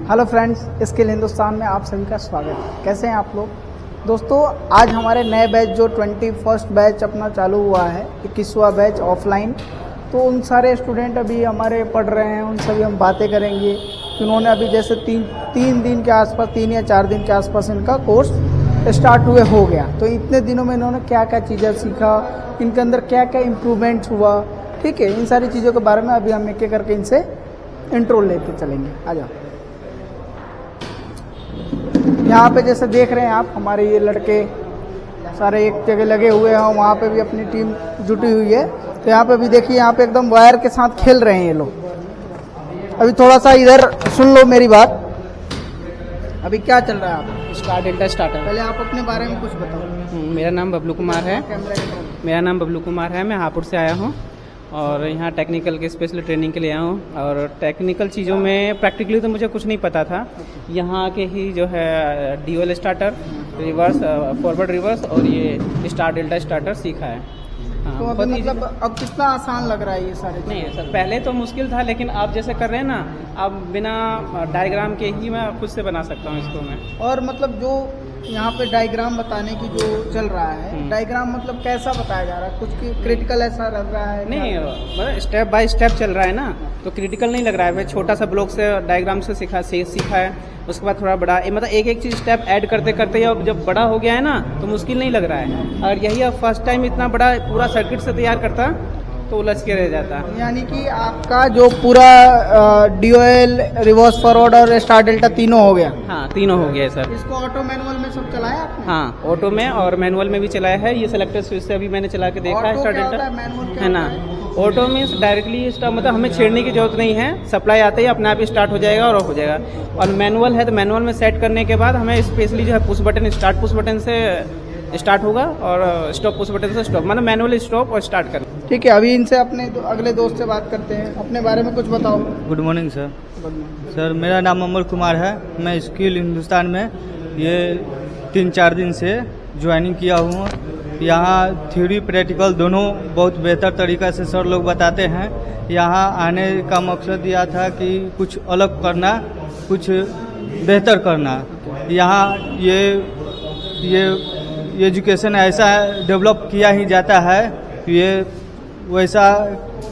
Hello friends, skill Hindustan में आप सभी का स्वागत है। कैसे हैं आप लोग? दोस्तों, आज हमारे नए बैच जो 21st बैच अपना चालू हुआ है, 21वां बैच ऑफलाइन, तो उन सारे स्टूडेंट अभी हमारे पढ़ रहे हैं, उनसे भी हम बातें करेंगे कि उन्होंने अभी जैसे तीन दिन के आसपास, 3 या 4 दिन के आसपास इनका कोर्स स्टार्ट हुए हो गया। तो इतने दिनों में इन्होंने क्या क्या चीज़ें सीखा, इनके अंदर क्या क्या इम्प्रूवमेंट्स हुआ, ठीक है, इन सारी चीज़ों के बारे में अभी हम एक एक करके इनसे इंट्रो लेते चलेंगे। आ जाओ। यहाँ पे जैसे देख रहे हैं आप, हमारे ये लड़के सारे एक जगह लगे हुए हैं, वहाँ पे भी अपनी टीम जुटी हुई है। तो यहाँ पे भी देखिए, यहाँ पे एकदम वायर के साथ खेल रहे हैं ये लोग। अभी थोड़ा सा इधर सुन लो मेरी बात। अभी क्या चल रहा है आप? Star delta starter. पहले आप अपने बारे में कुछ बताओ। मेरा नाम बबलू कुमार है। मेरा नाम बबलू कुमार है। मैं हापुड़ से आया हूँ और यहाँ टेक्निकल के स्पेशल ट्रेनिंग के लिए आया हूँ। और टेक्निकल चीज़ों में प्रैक्टिकली तो मुझे कुछ नहीं पता था। यहाँ के ही जो है dual starter, reverse, forward reverse और ये स्टार डेल्टा स्टार्टर सीखा है। हाँ, तो अभी मतलब अब कितना आसान लग रहा है ये सारे? नहीं सर, पहले तो मुश्किल था, लेकिन आप जैसे कर रहे हैं ना, अब बिना डायग्राम के ही मैं खुद से बना सकता हूँ इसको मैं। और मतलब जो यहाँ पे डायग्राम बताने की जो चल रहा है, डायग्राम मतलब कैसा बताया जा रहा है? कुछ क्रिटिकल ऐसा लग रहा है? नहीं, मतलब स्टेप बाय स्टेप चल रहा है ना, तो क्रिटिकल नहीं लग रहा है। मैं छोटा सा ब्लॉक से डायग्राम से सीखा है, उसके बाद थोड़ा बड़ा, मतलब एक एक चीज़ स्टेप ऐड करते करते अब जब बड़ा हो गया है ना, तो मुश्किल नहीं लग रहा है। और यही अब फर्स्ट टाइम इतना बड़ा पूरा सर्किट से तैयार करता तो उलझ के रह जाता। यानी कि आपका जो पूरा ड्यूअल, रिवर्स, फॉरवर्ड और स्टार डेल्टा तीनों हो गया? हाँ, तीनों हो गया सर। इसको ऑटो मैनुअल में सब चलाया आपने? हाँ, ऑटो में और मैनुअल में भी चलाया है। ये सेलेक्टर स्विच से अभी मैंने चला के देखा है। स्टार डेल्टा है ना, ऑटो में डायरेक्टली मतलब हमें छेड़ने की जरूरत नहीं है, सप्लाई आते ही अपने आप ही स्टार्ट हो जाएगा और ऑफ हो जाएगा। और मैनुअल है तो मैनुअल में सेट करने के बाद हमें स्पेशली जो है push button, start push button से स्टार्ट होगा और स्टॉप पुश बटन से स्टॉप, मतलब मैनुअल स्टॉप और स्टार्ट कर। ठीक है, अभी इनसे अपने अगले दोस्त से बात करते हैं। अपने बारे में कुछ बताओ। Good morning sir. सर, मेरा नाम अमर कुमार है। मैं स्किल हिंदुस्तान में ये 3-4 दिन से ज्वाइनिंग किया हूँ। यहाँ थ्योरी प्रैक्टिकल दोनों बहुत बेहतर तरीक़ा से सर लोग बताते हैं। यहाँ आने का मकसद यह था कि कुछ अलग करना, कुछ बेहतर करना। यहाँ ये एजुकेशन ऐसा डेवलप किया ही जाता है, ये वैसा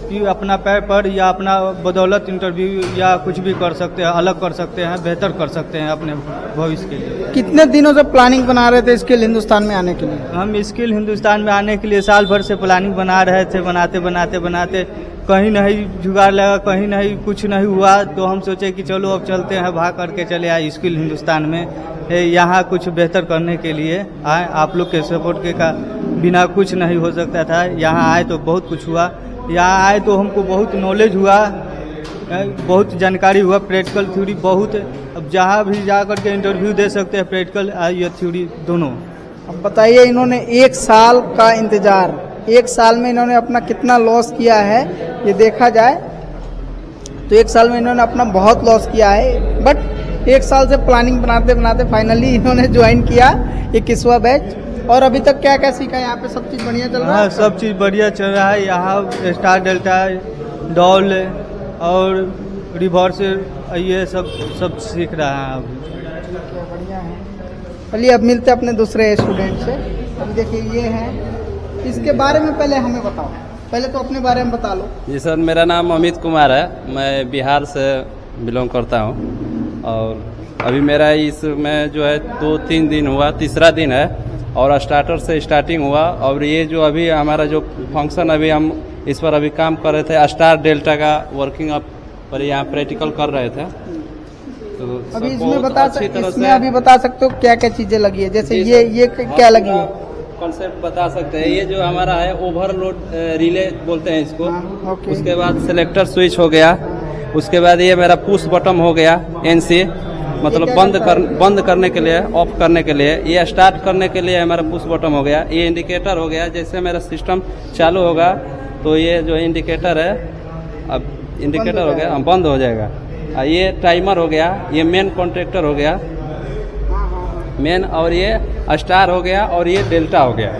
कि अपना पैर पर या अपना बदौलत इंटरव्यू या कुछ भी कर सकते हैं, अलग कर सकते हैं, बेहतर कर सकते हैं अपने भविष्य के लिए। कितने दिनों से प्लानिंग बना रहे थे स्किल हिंदुस्तान में आने के लिए? हम स्किल हिंदुस्तान में आने के लिए साल भर से प्लानिंग बना रहे थे। बनाते कहीं नहीं जुगाड़ लगा, कहीं नहीं, कुछ नहीं हुआ। तो हम सोचे कि चलो अब चलते हैं, भाग करके चले आए स्किल हिंदुस्तान में। यहाँ कुछ बेहतर करने के लिए आए। आप लोग के सपोर्ट के का बिना कुछ नहीं हो सकता था। यहाँ आए तो बहुत कुछ हुआ। यहाँ आए तो हमको बहुत नॉलेज हुआ, बहुत जानकारी हुआ। प्रैक्टिकल थ्योरी बहुत, अब जहाँ भी जा करके इंटरव्यू दे सकते हैं, प्रैक्टिकल या थ्योरी दोनों। अब बताइए, इन्होंने 1 साल का इंतजार, 1 साल में इन्होंने अपना कितना लॉस किया है ये देखा जाए तो 1 साल में इन्होंने अपना बहुत लॉस किया है। बट 1 साल से प्लानिंग बनाते फाइनली इन्होंने ज्वाइन किया 21वां बैच। और अभी तक क्या क्या सीखा? यहाँ पे सब चीज़ बढ़िया चल रहा है? हाँ, सब चीज़ बढ़िया चल रहा है। यहाँ स्टार डेल्टा, डॉल और रिवर्स, ये सब सीख रहा है अभी। बढ़िया है। चलिए, अब मिलते हैं अपने दूसरे स्टूडेंट से। अभी देखिए, ये हैं, इसके बारे में पहले हमें बताओ। पहले तो अपने बारे में बता लो। जी सर, मेरा नाम अमित कुमार है। मैं बिहार से बिलोंग करता हूँ और अभी मेरा इसमें जो है 2-3 दिन हुआ, तीसरा दिन है और स्टार्टर से स्टार्टिंग हुआ। और ये जो अभी हमारा जो फंक्शन, अभी हम इस पर अभी काम कर रहे थे, स्टार डेल्टा का वर्किंग अप पर यहाँ प्रैक्टिकल कर रहे थे। तो अभी इसमें बता सकते हो क्या क्या चीज़ें लगी है? जैसे ये क्या लगी है? कॉन्सेप्ट बता सकते हैं। ये जो हमारा है ओवरलोड रिले बोलते हैं इसको। उसके बाद सिलेक्टर स्विच हो गया। उसके बाद ये मेरा पुश बटन हो गया, NC, मतलब बंद करने के लिए, ऑफ करने के लिए। ये स्टार्ट करने के लिए हमारा पुश बटन हो गया। ये इंडिकेटर हो गया, जैसे मेरा सिस्टम चालू होगा तो ये जो इंडिकेटर है, अब इंडिकेटर हो गया, बंद हो जाएगा। ये टाइमर हो गया। ये मेन कॉन्ट्रैक्टर हो गया, मेन, और ये स्टार हो गया और ये डेल्टा हो गया।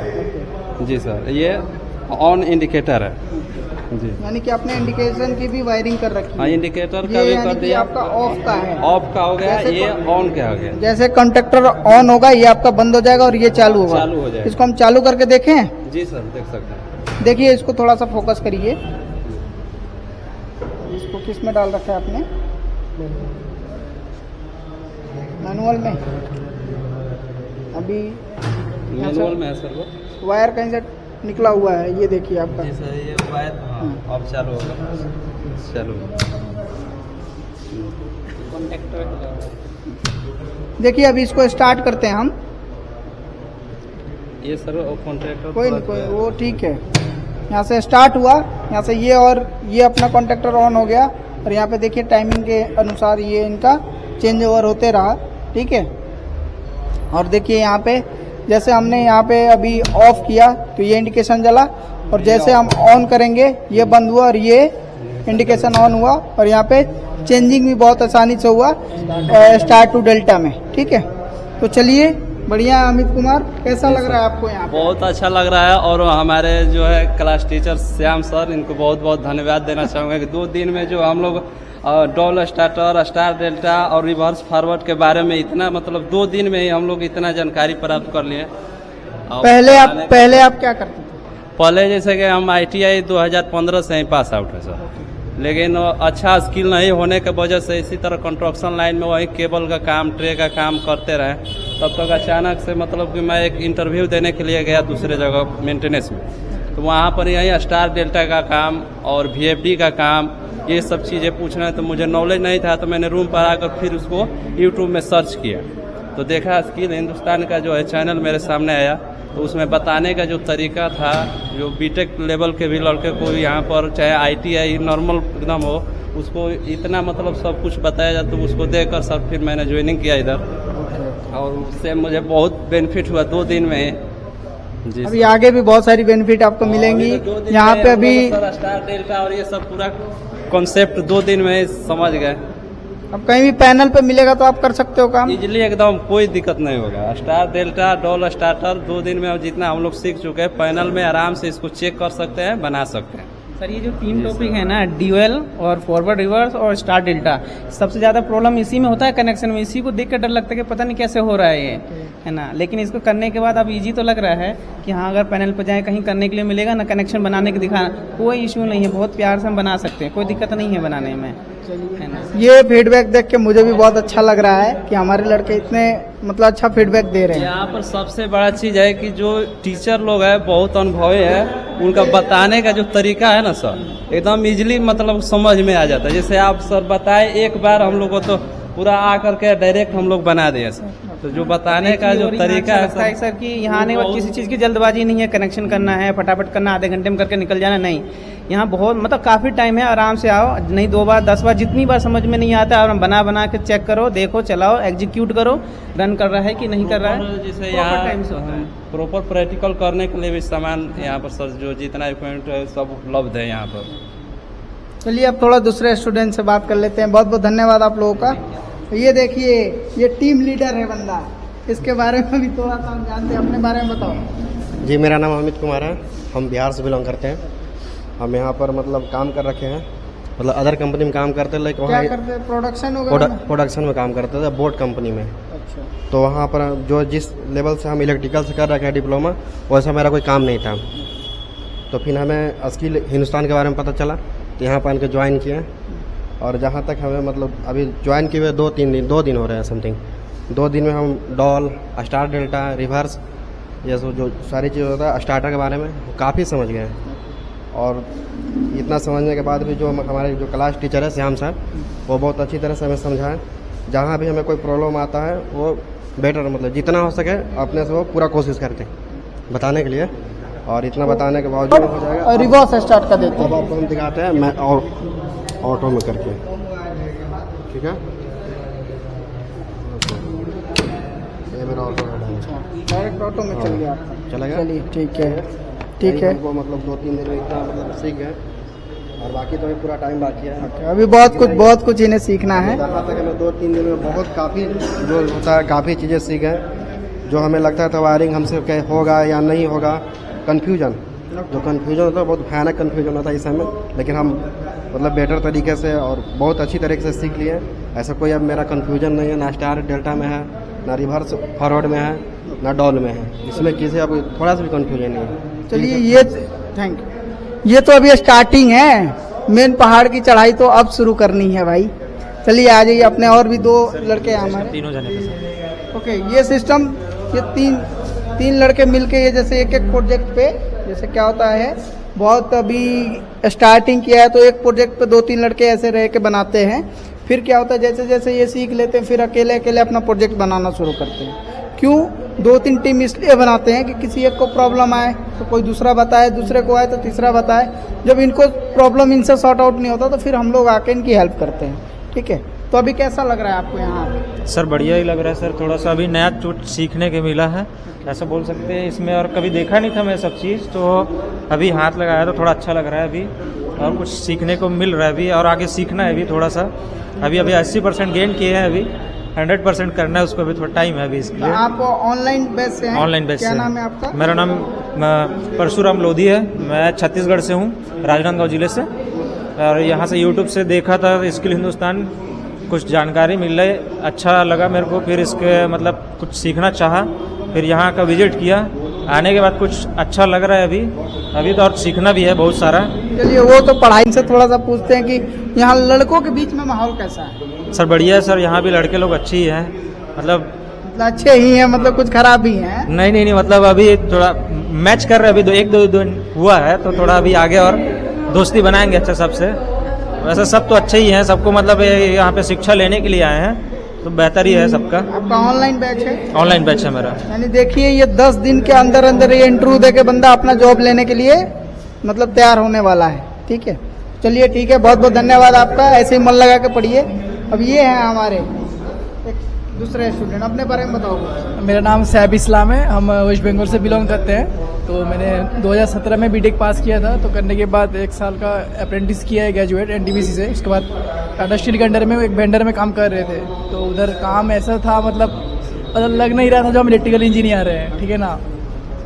जी सर, ये ऑन इंडिकेटर है। जी। यानी कि आपने इंडिकेशन की भी वायरिंग कर रखी हाँ, है। इंडिकेटर का ये भी यानी कर कि दिया। आपका ऑफ का है। ऑफ का हो गया, जैसे ये ऑन का हो गया। जैसे कंडक्टर ऑन होगा ये आपका बंद हो जाएगा और ये चालू होगा। चालू हो जाएगा। इसको हम चालू करके देखें। जी सर, देख सकते हैं। देखिए इसको थोड़ा सा फोकस करिए। इसको किस में डाल रखा है आपने? मैनुअल में। अभी मैनुअल में है सर वो। वायर कहीं से निकला हुआ है, ये देखिए आपका। जी सर, ये वायर अब चालू होगा। चालू देखिए अभी इसको स्टार्ट करते हैं हम। ये सर कॉन्ट्रैक्टर कोई नहीं, कोई वो ठीक है। यहाँ से स्टार्ट हुआ, यहाँ से ये और ये अपना कॉन्ट्रैक्टर ऑन हो गया और यहाँ पे देखिए टाइमिंग के अनुसार ये इनका चेंज ओवर होते रहा। ठीक है। और देखिए यहाँ पे जैसे हमने यहाँ पे अभी ऑफ किया तो ये इंडिकेशन जला और जैसे हम ऑन करेंगे ये बंद हुआ और ये इंडिकेशन ऑन हुआ और यहाँ पे चेंजिंग भी बहुत आसानी से हुआ स्टार टू डेल्टा में। ठीक है। तो चलिए बढ़िया। अमित कुमार, कैसा लग रहा है आपको यहाँ पे? बहुत अच्छा लग रहा है। और हमारे जो है क्लास टीचर श्याम सर, इनको बहुत बहुत धन्यवाद देना चाहूँगा कि 2 दिन में जो हम लोग डॉल स्टार्टर, स्टार डेल्टा और रिवर्स फॉरवर्ड के बारे में इतना मतलब 2 दिन में ही हम लोग इतना जानकारी प्राप्त कर लिए। पहले आप क्या करते थे? पहले जैसे कि हम ITI 2015 से ही पास आउट है सर, लेकिन अच्छा स्किल नहीं होने के वजह से इसी तरह कंस्ट्रक्शन लाइन में वही केबल का काम, ट्रे का काम करते रहे। तब तक अचानक से मतलब कि मैं एक इंटरव्यू देने के लिए गया दूसरे जगह मेंटेनेंस में, तो वहाँ पर यही स्टार डेल्टा का काम और VFD का काम ये सब चीज़ें पूछना है। तो मुझे नॉलेज नहीं था, तो मैंने रूम पर आकर फिर उसको यूट्यूब में सर्च किया तो देखा स्किल हिंदुस्तान का जो है चैनल मेरे सामने आया। तो उसमें बताने का जो तरीका था, जो बीटेक लेवल के भी लड़के को यहाँ पर चाहे ITI नॉर्मल एकदम हो, उसको इतना मतलब सब कुछ बताया जाता, तो उसको देखकर सर फिर मैंने ज्वाइनिंग किया इधर और उससे मुझे बहुत बेनिफिट हुआ 2 दिन में। जी अभी आगे भी बहुत सारी बेनिफिट आपको मिलेंगी। यहाँ पे अभी स्टार डेल्टा और ये सब पूरा कॉन्सेप्ट 2 दिन में समझ गए। अब कहीं भी पैनल पे मिलेगा तो आप कर सकते हो काम इजीली एकदम, कोई दिक्कत नहीं होगा। स्टार डेल्टा, डॉल स्टार्टर 2 दिन में जितना हम लोग सीख चुके हैं, पैनल में आराम से इसको चेक कर सकते हैं, बना सकते हैं। सर ये जो 3 टॉपिक है ना, ड्यूएल और फॉरवर्ड रिवर्स और स्टार डेल्टा, सबसे ज़्यादा प्रॉब्लम इसी में होता है, कनेक्शन में। इसी को देख कर डर लगता है कि पता नहीं कैसे हो रहा है ये, है ना। लेकिन इसको करने के बाद अब इजी तो लग रहा है कि हाँ, अगर पैनल पर जाए कहीं करने के लिए मिलेगा ना, कनेक्शन बनाने के दिखाना, कोई इश्यू नहीं है, बहुत प्यार से हम बना सकते हैं, कोई दिक्कत नहीं है बनाने में, है ना। ये फीडबैक देख के मुझे भी बहुत अच्छा लग रहा है कि हमारे लड़के इतने मतलब अच्छा फीडबैक दे रहे हैं। यहाँ पर सबसे बड़ा चीज़ है कि जो टीचर लोग हैं बहुत अनुभवी है, उनका बताने का जो तरीका है ना सर, एकदम इजीली मतलब समझ में आ जाता है। जैसे आप सर बताए एक बार, हम लोग को तो पूरा आकर के डायरेक्ट हम लोग बना दिए सर। तो जो बताने का जो तरीका है सर कि यहाँ आने के बाद किसी चीज़ की जल्दबाजी नहीं है, कनेक्शन करना है फटाफट करना, आधे घंटे में करके निकल जाना, नहीं। यहाँ बहुत मतलब काफ़ी टाइम है, आराम से आओ, नहीं 2 बार 10 बार, जितनी बार समझ में नहीं आता और बना के चेक करो, देखो, चलाओ, एग्जीक्यूट करो, रन कर रहा है कि नहीं कर रहा है। जैसे यहाँ प्रॉपर प्रैक्टिकल करने के लिए भी सामान यहाँ पर सर जो जितना इक्विपमेंट है सब उपलब्ध है यहाँ पर। चलिए अब थोड़ा दूसरे स्टूडेंट से बात कर लेते हैं। बहुत बहुत धन्यवाद आप लोगों का। तो ये देखिए, ये टीम लीडर है बंदा, इसके बारे में भी थोड़ा सा हम जानते हैं, अपने बारे में बताओ। जी, मेरा नाम अमित कुमार है, हम बिहार से बिलोंग करते हैं। हम यहाँ पर मतलब काम कर रखे हैं, मतलब अदर कंपनी में काम करते हैं, लाइक क्या करते हैं? प्रोडक्शन में काम करते थे, बोट कंपनी में। अच्छा। तो वहाँ पर जो जिस लेवल से हम इलेक्ट्रिकल से कर रखे हैं डिप्लोमा, वैसा मेरा कोई काम नहीं था। तो फिर हमें स्किल हिंदुस्तान के बारे में पता चला, तो यहाँ पर इनके ज्वाइन किए। और जहाँ तक हमें मतलब अभी ज्वाइन किए हुए 2 दिन हो रहे हैं समथिंग। 2 दिन में हम डॉल, स्टार डेल्टा, रिवर्स, ये सब जो सारी चीज़ होता है स्टार्टर के बारे में काफ़ी समझ गए हैं। और इतना समझने के बाद भी जो हमारे जो क्लास टीचर है श्याम सर, वो बहुत अच्छी तरह से हमें समझाएं। जहाँ भी हमें कोई प्रॉब्लम आता है वो बेटर मतलब जितना हो सके अपने से वो पूरा कोशिश करते हैं बताने के लिए। और इतना बताने के बावजूद हो जाएगा। रिवर्स स्टार्ट कर देते हैं। अब आपको हम दिखाते हैं, मैं और ऑटो में करके, ठीक है। ये मेरा ऑटो है, डायरेक्ट ऑटो में चल गया आपका। चलेगा। चलिए ठीक है। वो मतलब 2-3 दिन में इतना मतलब सीख गए और बाकी तो अभी पूरा टाइम बाकी है। अभी बहुत कुछ इन्हें सीखना है। जहाँ तक हमें 2-3 दिन में बहुत काफ़ी जो होता है काफ़ी चीज़ें सीख गए। जो हमें लगता था वायरिंग हमसे क्या होगा या नहीं होगा, कन्फ्यूजन जो कन्फ्यूजन होता है बहुत भयानक कन्फ्यूजन होता है इस समय, लेकिन हम मतलब बेटर तरीके से और बहुत अच्छी तरीके से सीख लिए। ऐसा कोई अब मेरा कन्फ्यूजन नहीं है, ना स्टार डेल्टा में है, ना रिवर्स फॉरवर्ड में है, ना डॉल में है। इसमें किसी अब थोड़ा सा भी कन्फ्यूजन नहीं है। चलिए ये थैंक यू। ये तो अभी स्टार्टिंग है, मेन पहाड़ की चढ़ाई तो अब शुरू करनी है भाई। चलिए आ जाइए, अपने और भी 2 लड़के हैं हमारे। तीनों जाने ओके, ये सिस्टम ये तीन लड़के मिलके ये जैसे एक प्रोजेक्ट पे जैसे क्या होता है, बहुत अभी स्टार्टिंग किया है तो एक प्रोजेक्ट पे 2-3 लड़के ऐसे रह के बनाते हैं। फिर क्या होता है जैसे जैसे ये सीख लेते हैं फिर अकेले अकेले अपना प्रोजेक्ट बनाना शुरू करते हैं। क्यों 2-3 टीम इसलिए बनाते हैं कि किसी एक को प्रॉब्लम आए तो कोई दूसरा बताए, दूसरे को आए तो तीसरा बताए। जब इनको प्रॉब्लम इनसे सॉर्ट आउट नहीं होता तो फिर हम लोग आके इनकी हेल्प करते हैं। ठीक है, तो अभी कैसा लग रहा है आपको यहाँ पे? सर बढ़िया ही लग रहा है सर, थोड़ा सा अभी नया कुछ सीखने के मिला है, ऐसा बोल सकते हैं इसमें। और कभी देखा नहीं था मैं सब चीज़, तो अभी हाथ लगाया तो थोड़ा अच्छा लग रहा है अभी, और कुछ सीखने को मिल रहा है अभी, और आगे सीखना है अभी थोड़ा सा। अभी 80% गेन किए हैं, अभी 100% करना है उसको, अभी थोड़ा टाइम है अभी इसके लिए। आप ऑनलाइन बेस से हैं? ऑनलाइन बेस से। क्या नाम है आपका? मेरा नाम परशुराम लोधी है, मैं छत्तीसगढ़ से हूँ, राजनांदगांव जिले से। और यहाँ से यूट्यूब से देखा था स्किल हिंदुस्तान, कुछ जानकारी मिल रही, अच्छा लगा मेरे को। फिर इसके मतलब कुछ सीखना चाहा, फिर यहाँ का विजिट किया। आने के बाद कुछ अच्छा लग रहा है अभी तो, और सीखना भी है बहुत सारा। चलिए वो तो पढ़ाई से थोड़ा सा पूछते हैं कि यहाँ लड़कों के बीच में माहौल कैसा है? सर बढ़िया है सर, यहाँ भी लड़के लोग अच्छे ही हैं, मतलब अच्छे ही हैं, मतलब कुछ खराब भी हैं? नहीं, मतलब अभी थोड़ा मैच कर रहे हैं, अभी 1-2 दिन हुआ है, तो थोड़ा अभी आगे और दोस्ती बनाएंगे अच्छा सबसे। वैसे सब तो अच्छे ही हैं, सबको मतलब यहाँ पे शिक्षा लेने के लिए आए हैं, तो बेहतर ही है सबका। आपका ऑनलाइन बैच है? ऑनलाइन बैच है मेरा। यानी देखिए ये 10 दिन के अंदर अंदर ये इंटरव्यू दे के बंदा अपना जॉब लेने के लिए मतलब तैयार होने वाला है। ठीक है, चलिए ठीक है, बहुत बहुत धन्यवाद आपका, ऐसे ही मन लगा के पढ़िए। अब ये हैं हमारे एक दूसरे स्टूडेंट, अपने बारे में बताओ। मेरा नाम सैब इस्लाम है, हम वेस्ट बंगाल से बिलोंग करते हैं। तो मैंने 2017 में बीटेक पास किया था, तो करने के बाद 1 साल का अप्रेंटिस किया है ग्रेजुएट एनटीपीसी से। उसके बाद टाटा स्टील के अंडर में एक वेंडर में काम कर रहे थे, तो उधर काम ऐसा था मतलब लग नहीं रहा था जो हम इलेक्ट्रिकल इंजीनियर हैं, ठीक है ना,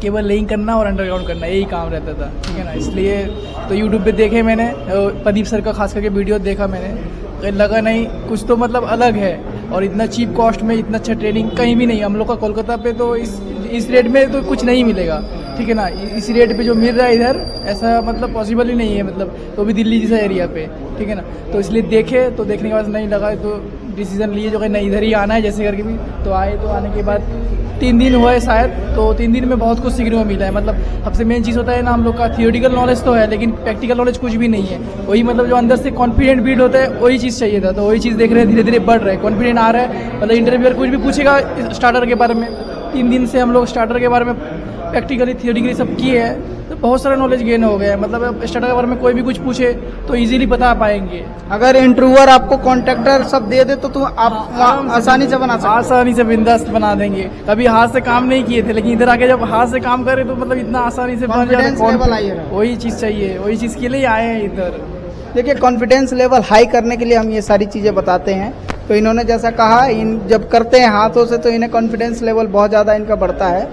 केवल लेइंग करना और अंडरग्राउंड करना यही काम रहता था, ठीक है ना। इसलिए तो यूट्यूब पे देखे मैंने, प्रदीप सर का खास करके वीडियो देखा मैंने, लगा नहीं कुछ तो मतलब अलग है, और इतना चीप कॉस्ट में इतना अच्छा ट्रेनिंग कहीं भी नहीं। हम लोग का कोलकाता पे तो इस रेट में तो कुछ नहीं मिलेगा, ठीक है ना। इस रेट पे जो मिल रहा है इधर ऐसा मतलब पॉसिबल ही नहीं है, मतलब तो भी दिल्ली जैसा एरिया पे, ठीक है ना। तो इसलिए देखे, तो देखने के बाद नहीं लगा तो डिसीजन लिए जो कि नहीं इधर ही आना है जैसे करके भी। तो आए, तो आने के बाद 3 दिन हुए शायद, तो 3 दिन में बहुत कुछ सीखने को मिला है। मतलब सबसे मेन चीज़ होता है ना, हम लोग का थियोरिटिकल नॉलेज तो है लेकिन प्रैक्टिकल नॉलेज कुछ भी नहीं है। वही मतलब जो अंदर से कॉन्फिडेंट बिल्ड होता है वही चीज़ चाहिए था, तो वही चीज़ देख रहे हैं, धीरे धीरे बढ़ रहा है, कॉन्फिडेंट आ रहा है। मतलब इंटरव्यूअर कुछ भी पूछेगा स्टार्टर के बारे में, 3 दिन से हम लोग स्टार्टर के बारे में प्रैक्टिकली थियोरिटिकली सब किए हैं, तो बहुत सारा नॉलेज गेन हो गया है। मतलब स्टार्टर के बारे में कोई भी कुछ पूछे तो इजीली बता पाएंगे। अगर इंटरव्यूअर आपको कॉन्ट्रैक्टर सब दे दे तो आप आसानी से बना सकते? आसानी से बिंदास्त बना देंगे। कभी हाथ से काम नहीं किए थे, लेकिन इधर आके जब हाथ से काम करे तो मतलब इतना आसानी से बन जाता है। वही चीज़ चाहिए, वही चीज़ के लिए आए हैं इधर। देखिए कॉन्फिडेंस लेवल हाई करने के लिए हम ये सारी चीज़ें बताते हैं। तो इन्होंने जैसा कहा, इन जब करते हैं हाथों से तो इन्हें कॉन्फिडेंस लेवल बहुत ज़्यादा इनका बढ़ता है।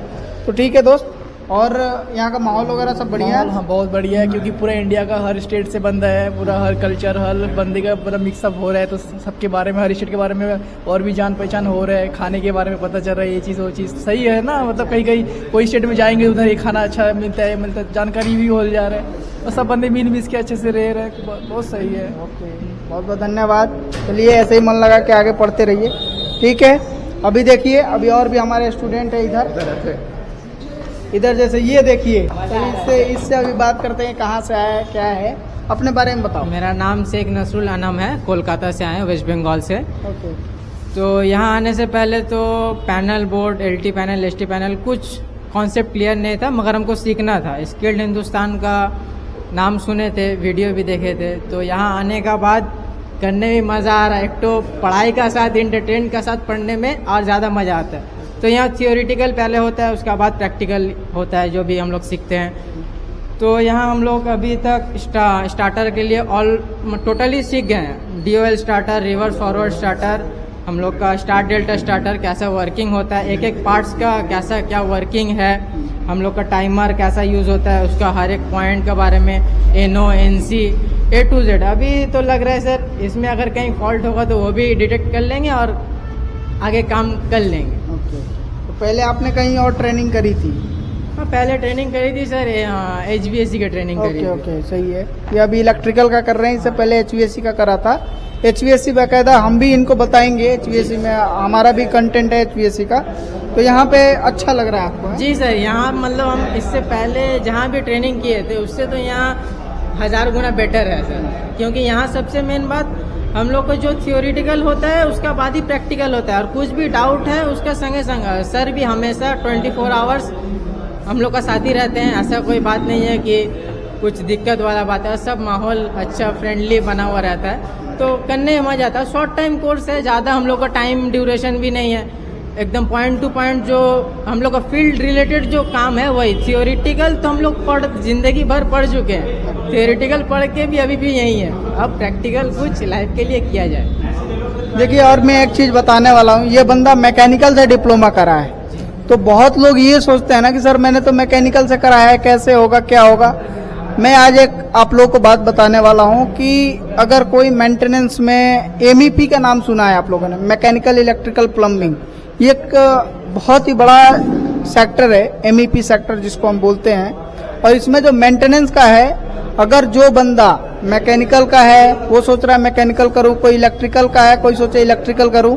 तो ठीक है दोस्त, और यहाँ का माहौल वगैरह सब बढ़िया है? हाँ बहुत बढ़िया है, क्योंकि पूरा इंडिया का हर स्टेट से बंदा है, पूरा हर कल्चर हर बंदे का पूरा मिक्सअप हो रहा है। तो सबके बारे में, हर स्टेट के बारे में और भी जान पहचान हो रहा है, खाने के बारे में पता चल रहा है, ये चीज़ वो चीज़ सही है ना। मतलब कहीं कहीं कोई स्टेट में जाएंगे उधर ये खाना अच्छा मिलता है, जानकारी भी हो जा रहा है, और सब बंदे मिल के अच्छे से रह रहे हैं, बहुत सही है। ओके, बहुत बहुत धन्यवाद। चलिए ऐसे ही मन लगा के आगे पढ़ते रहिए, ठीक है। अभी देखिए, अभी और भी हमारे स्टूडेंट है इधर जैसे ये देखिए, तो इससे अभी बात करते हैं कहाँ से आया है, क्या है, अपने बारे में बताओ। मेरा नाम शेख नसरुल अनम है, कोलकाता से आए हैं, वेस्ट बंगाल से। ओके। तो यहाँ आने से पहले तो panel board, LT panel, ST panel कुछ कॉन्सेप्ट क्लियर नहीं था, मगर हमको सीखना था। स्किल्ड हिंदुस्तान का नाम सुने थे, वीडियो भी देखे थे, तो यहाँ आने का बाद करने में मज़ा आ रहा है। एक तो पढ़ाई का साथ इंटरटेन का साथ पढ़ने में और ज़्यादा मज़ा आता है। तो यहाँ थियोरिटिकल पहले होता है, उसके बाद प्रैक्टिकल होता है, जो भी हम लोग सीखते हैं। तो यहाँ हम लोग अभी तक स्टार्टर के लिए टोटली सीख गए हैं। DOL starter, reverse forward starter, हम लोग का स्टार डेल्टा स्टार्टर कैसा वर्किंग होता है, एक एक पार्ट्स का कैसा क्या वर्किंग है, हम लोग का टाइमर कैसा यूज़ होता है, उसका हर एक पॉइंट के बारे में NO NC A to Z। अभी तो लग रहा है सर इसमें अगर कहीं फॉल्ट होगा तो वो भी डिटेक्ट कर लेंगे और आगे काम कर लेंगे। ओके, तो पहले आपने कहीं और ट्रेनिंग करी थी? हाँ, पहले ट्रेनिंग करी थी सर, HVAC की ट्रेनिंग करी थी। ओके, सही है। ये अभी इलेक्ट्रिकल का कर रहे हैं, इससे पहले HVAC का करा था। HVAC बाकायदा हम भी इनको बताएंगे, HVAC में हमारा भी कंटेंट है HVAC का, तो यहाँ पे अच्छा लग रहा है आपको? है? जी सर, यहाँ मतलब हम इससे पहले जहाँ भी ट्रेनिंग किए थे उससे तो यहाँ 1000 गुना बेटर है सर, क्योंकि यहाँ सबसे मेन बात हम लोग को जो थियोरिटिकल होता है उसका बाद ही प्रैक्टिकल होता है, और कुछ भी डाउट है उसका संगे संग सर भी हमेशा 24 आवर्स हम लोग का साथ ही रहते हैं। ऐसा कोई बात नहीं है कि कुछ दिक्कत वाला बात है, सब माहौल अच्छा फ्रेंडली बना हुआ रहता है, तो करने में मजा आता है। शॉर्ट टाइम कोर्स है, ज़्यादा हम लोग का टाइम ड्यूरेशन भी नहीं है, एकदम पॉइंट टू पॉइंट जो हम लोग का फील्ड रिलेटेड जो काम है वही। थियोरिटिकल तो हम लोग जिंदगी भर पढ़ चुके हैं, थियोरिटिकल पढ़ के भी अभी भी यही है, अब प्रैक्टिकल कुछ लाइफ के लिए किया जाए। देखिए, और मैं एक चीज़ बताने वाला हूँ, ये बंदा मैकेनिकल से डिप्लोमा करा है, तो बहुत लोग ये सोचते हैं ना कि सर मैंने तो मैकेनिकल से कराया है, कैसे होगा क्या होगा। मैं आज एक आप लोगों को बात बताने वाला हूँ कि अगर कोई मेंटेनेंस में MEP का नाम सुना है आप लोगों ने, मैकेनिकल इलेक्ट्रिकल प्लम्बिंग, ये एक बहुत ही बड़ा सेक्टर है, MEP सेक्टर जिसको हम बोलते हैं। और इसमें जो मेंटेनेंस का है, अगर जो बंदा मैकेनिकल का है वो सोच रहा है मैकेनिकल करूँ, कोई इलेक्ट्रिकल का है कोई सोचे इलेक्ट्रिकल करूँ,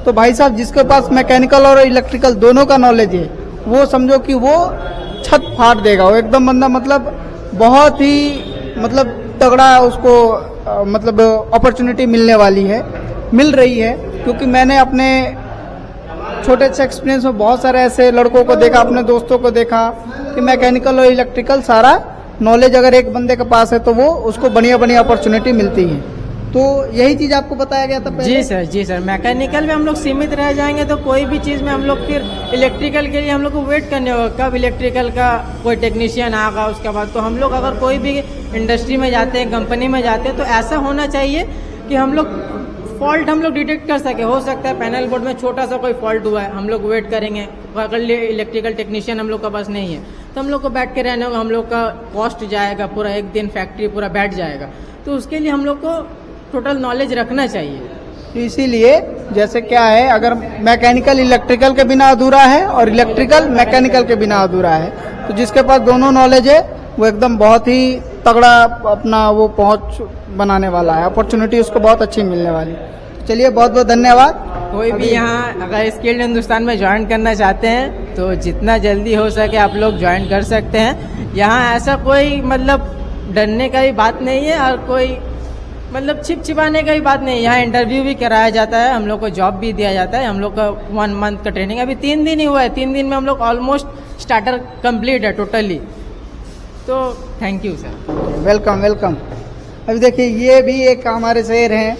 तो भाई साहब जिसके पास मैकेनिकल और इलेक्ट्रिकल दोनों का नॉलेज है वो समझो कि वो छत फाड़ देगा, वो एकदम बंदा मतलब बहुत ही मतलब तगड़ा उसको मतलब अपॉर्चुनिटी मिलने वाली है, मिल रही है। क्योंकि मैंने अपने छोटे से एक्सपीरियंस में बहुत सारे ऐसे लड़कों को देखा, अपने दोस्तों को देखा कि मैकेनिकल और इलेक्ट्रिकल सारा नॉलेज अगर एक बंदे के पास है तो वो उसको बढ़िया बढ़िया अपॉर्चुनिटी मिलती है। तो यही चीज़ आपको बताया गया था पहले? जी सर, मैकेनिकल में हम लोग सीमित रह जाएंगे तो कोई भी चीज़ में हम लोग फिर इलेक्ट्रिकल के लिए हम लोग को वेट करने होगा, कब इलेक्ट्रिकल का कोई टेक्नीशियन आएगा उसके बाद। तो हम लोग अगर कोई भी इंडस्ट्री में जाते हैं, कंपनी में जाते हैं, तो ऐसा होना चाहिए कि हम लोग फॉल्ट हम लोग डिटेक्ट कर सके। हो सकता है पैनल बोर्ड में छोटा सा कोई फॉल्ट हुआ है, हम लोग वेट करेंगे, अगर इलेक्ट्रिकल टेक्नीशियन हम लोग के पास नहीं है तो हम लोग को बैठ के रहने होगा, हम लोग का कॉस्ट जाएगा, पूरा एक दिन फैक्ट्री पूरा बैठ जाएगा। तो उसके लिए हम लोग को टोटल नॉलेज रखना चाहिए। तो इसीलिए जैसे क्या है, अगर मैकेनिकल इलेक्ट्रिकल के बिना अधूरा है और इलेक्ट्रिकल मैकेनिकल के बिना अधूरा है, तो जिसके पास दोनों नॉलेज है वो एकदम बहुत ही तगड़ा अपना वो पहुंच बनाने वाला है, अपॉर्चुनिटी उसको बहुत अच्छी मिलने वाली। चलिए, बहुत बहुत धन्यवाद। कोई भी यहाँ अगर स्किल्ड हिंदुस्तान में ज्वाइन करना चाहते हैं तो जितना जल्दी हो सके आप लोग ज्वाइन कर सकते हैं। यहाँ ऐसा कोई मतलब डरने का भी बात नहीं है और कोई मतलब छिपाने का भी बात नहीं है। यहाँ इंटरव्यू भी कराया जाता है, हम लोग को जॉब भी दिया जाता है। हम लोग का 1 मंथ का ट्रेनिंग अभी 3 दिन ही हुआ है, 3 दिन में हम लोग ऑलमोस्ट स्टार्टर कंप्लीट है टोटली। तो thank you sir. Welcome welcome. अभी देखिए, ये भी एक हमारे शहर हैं,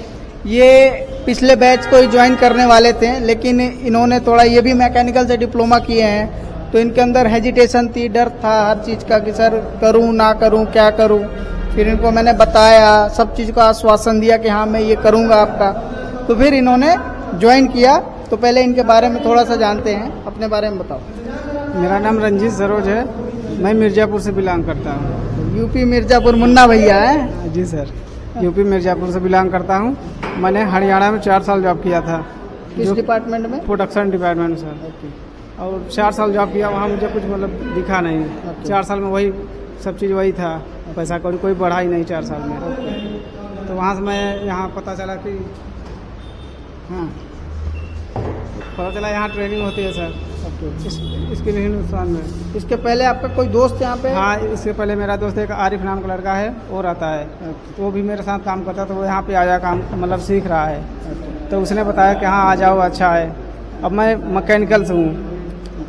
ये पिछले बैच को ही ज्वाइन करने वाले थे, लेकिन इन्होंने थोड़ा ये भी मैकेनिकल से डिप्लोमा किए हैं, तो इनके अंदर हेजिटेशन थी, डर था हर चीज़ का कि सर करूं ना करूं, क्या करूं। फिर इनको मैंने बताया, सब चीज़ का आश्वासन दिया कि हाँ मैं ये करूंगा आपका, तो फिर इन्होंने ज्वाइन किया। तो पहले इनके बारे में थोड़ा सा जानते हैं, अपने बारे में बताओ। मेरा नाम रंजीत सरोज है, मैं मिर्ज़ापुर से बिलोंग करता हूँ। यूपी मिर्ज़ापुर मुन्ना भैया है? जी सर, यूपी मिर्ज़ापुर से बिलोंग करता हूँ। मैंने हरियाणा में 4 साल जॉब किया था। किस डिपार्टमेंट में? Production department sir. और 4 साल जॉब किया, वहाँ मुझे कुछ मतलब दिखा नहीं। 4 साल में वही सब चीज़ वही था, पैसा कोई बढ़ाई नहीं 4 साल में। तो वहाँ से मैं यहाँ पता चला कि हाँ पता चला यहाँ ट्रेनिंग होती है सर इसके हिंदुस्तान में। इसके पहले आपका कोई दोस्त यहाँ पे? हाँ, इससे पहले मेरा दोस्त एक आरिफ नाम का लड़का है, वो रहता है, तो वो भी मेरे साथ काम करता, तो वो यहाँ पे आया, काम मतलब सीख रहा है। तो उसने बताया कि हाँ आ जाओ, अच्छा है। अब मैं मैकेनिकल से हूँ,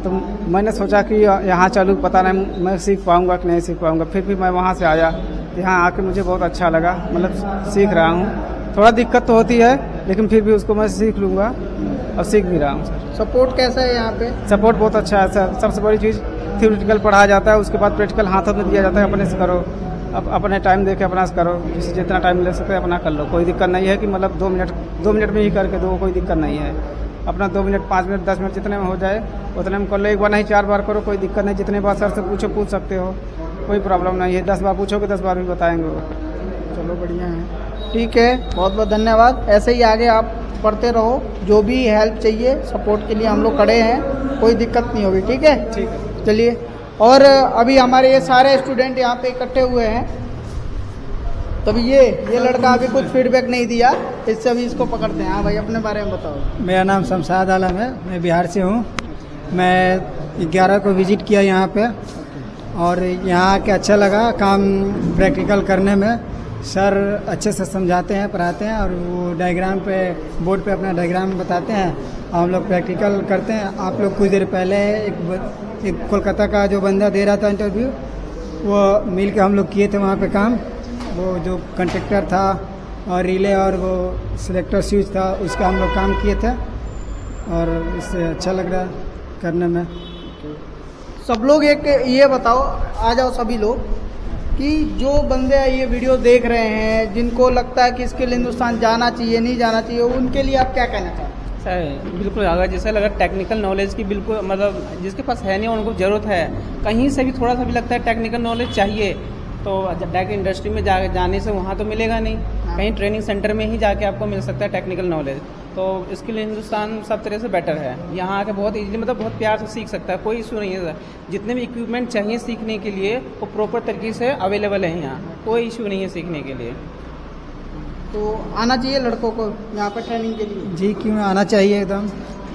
तो मैंने सोचा कि यहाँ चलूँ, पता नहीं मैं सीख पाऊँगा कि नहीं सीख पाऊँगा। फिर भी मैं वहाँ से आया, यहाँ आके मुझे बहुत अच्छा लगा, मतलब सीख रहा हूँ। थोड़ा दिक्कत तो होती है, लेकिन फिर भी उसको मैं सीख लूँगा और सीख भी रहा हूँ सर। सपोर्ट कैसा है यहाँ पे? सपोर्ट बहुत अच्छा है सर। सबसे बड़ी चीज़ थियोरिटिकल पढ़ाया जाता है, उसके बाद प्रैक्टिकल हाथों में दिया जाता है, अपने से करो। अब अपने टाइम देके अपना करो, जितना टाइम ले सकते अपना कर लो, कोई दिक्कत नहीं है कि मतलब 2 मिनट में ही करके दो, कोई दिक्कत नहीं है। अपना 2 मिनट 5 मिनट 10 मिनट जितने में हो जाए उतने में कर लो। एक बार नहीं 4 बार करो, कोई दिक्कत नहीं। जितने बार सर से पूछ सकते हो, कोई प्रॉब्लम नहीं है। 10 बार पूछोगे 10 बार भी बताएंगे वो। चलो बढ़िया है, ठीक है, बहुत बहुत धन्यवाद। ऐसे ही आगे आप पढ़ते रहो, जो भी हेल्प चाहिए सपोर्ट के लिए हम लोग खड़े हैं, कोई दिक्कत नहीं होगी, ठीक है। ठीक है, चलिए। और अभी हमारे ये सारे स्टूडेंट यहाँ पे इकट्ठे हुए हैं, तभी ये लड़का अभी कुछ फीडबैक नहीं दिया, इससे अभी इसको पकड़ते हैं। हाँ भाई, अपने बारे में बताओ। मेरा नाम शमशाद आलम है, मैं बिहार से हूँ। मैं 11 को विजिट किया यहाँ पे और यहाँ आके अच्छा लगा। काम प्रैक्टिकल करने में सर अच्छे से समझाते हैं, पढ़ाते हैं और वो डायग्राम पे बोर्ड पे अपना डायग्राम बताते हैं, हम लोग प्रैक्टिकल करते हैं। आप लोग कुछ देर पहले एक कोलकाता का जो बंदा दे रहा था इंटरव्यू, वो मिल के हम लोग किए थे वहाँ पे काम। वो जो कंडक्टर था और रिले और वो सिलेक्टर स्विच था, उसका हम लोग काम किए थे और इससे अच्छा लग रहा है करने में। सब लोग एक ये बताओ, आ जाओ सभी लोग, कि जो बंदे ये वीडियो देख रहे हैं, जिनको लगता है कि स्किल हिंदुस्तान जाना चाहिए नहीं जाना चाहिए, उनके लिए आप क्या कहना चाहते हैं? सर बिल्कुल, अगर जैसे लगा टेक्निकल नॉलेज की बिल्कुल मतलब जिसके पास है नहीं उनको ज़रूरत है, कहीं से भी थोड़ा सा भी लगता है टेक्निकल नॉलेज चाहिए, तो डायरेक्ट इंडस्ट्री में जाने से वहाँ तो मिलेगा नहीं, कहीं ट्रेनिंग सेंटर में ही जाके आपको मिल सकता है टेक्निकल नॉलेज। तो स्किल हिंदुस्तान सब तरह से बेटर है, यहाँ आके बहुत इजीली मतलब बहुत प्यार से सीख सकता है, कोई इशू नहीं है सर। जितने भी इक्विपमेंट चाहिए सीखने के लिए वो प्रॉपर तरीके से अवेलेबल है यहाँ, कोई इशू नहीं है सीखने के लिए। तो आना चाहिए लड़कों को यहाँ पर ट्रेनिंग के लिए? जी, क्यों आना चाहिए। एकदम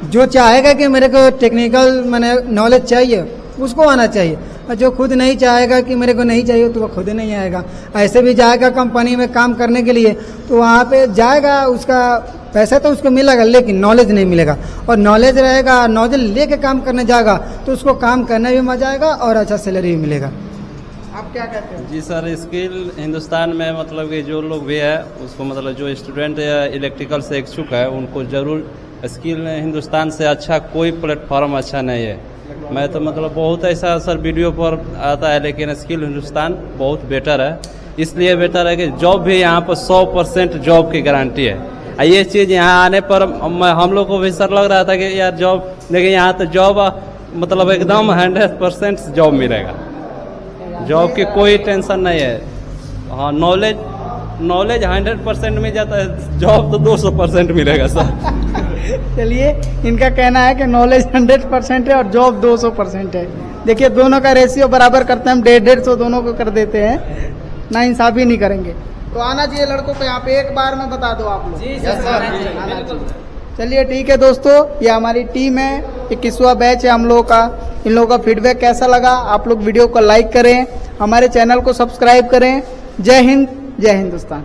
जो चाहेगा कि मेरे को टेक्निकल मैंने नॉलेज चाहिए उसको आना चाहिए, और जो खुद नहीं चाहेगा कि मेरे को नहीं चाहिए तो वो खुद नहीं आएगा। ऐसे भी जाएगा कंपनी में काम करने के लिए तो वहाँ पे जाएगा, उसका पैसा तो उसको मिलेगा लेकिन नॉलेज नहीं मिलेगा, और नॉलेज रहेगा, नॉलेज लेके काम करने जाएगा तो उसको काम करने भी मजा आएगा और अच्छा सैलरी भी मिलेगा। आप क्या कहते हैं? जी सर, स्किल हिंदुस्तान में मतलब कि जो लोग भी है उसको मतलब जो स्टूडेंट इलेक्ट्रिकल से इच्छुक है उनको ज़रूर स्किल हिंदुस्तान से अच्छा कोई प्लेटफॉर्म अच्छा नहीं है। मैं तो मतलब बहुत ऐसा सर वीडियो पर आता है, लेकिन स्किल हिंदुस्तान बहुत बेटर है। इसलिए बेटर है कि जॉब भी यहाँ पर 100% जॉब की गारंटी है। ये चीज़ यहाँ आने पर हम लोग को भी सर लग रहा था कि यार जॉब, लेकिन यहाँ तो जॉब मतलब एकदम 100% जॉब मिलेगा, जॉब की कोई टेंशन नहीं है। हाँ, नॉलेज 100% मिल जाता है, जॉब तो 200% मिलेगा सर। चलिए, इनका कहना है कि नॉलेज 100% है और जॉब 200% है। देखिए, दोनों का रेशियो बराबर करते हैं हम, 150 दोनों को कर देते हैं, ना इंसाफी नहीं करेंगे। तो आना चाहिए लड़कों को यहाँ पे, एक बार में बता दो आप लोग। जी सर, चलिए ठीक है दोस्तों, ये हमारी टीम है, 21वां बैच है हम लोगों का। इन लोगों का फीडबैक कैसा लगा, आप लोग वीडियो को लाइक करें, हमारे चैनल को सब्सक्राइब करें। जय हिंद, जय हिंदुस्तान।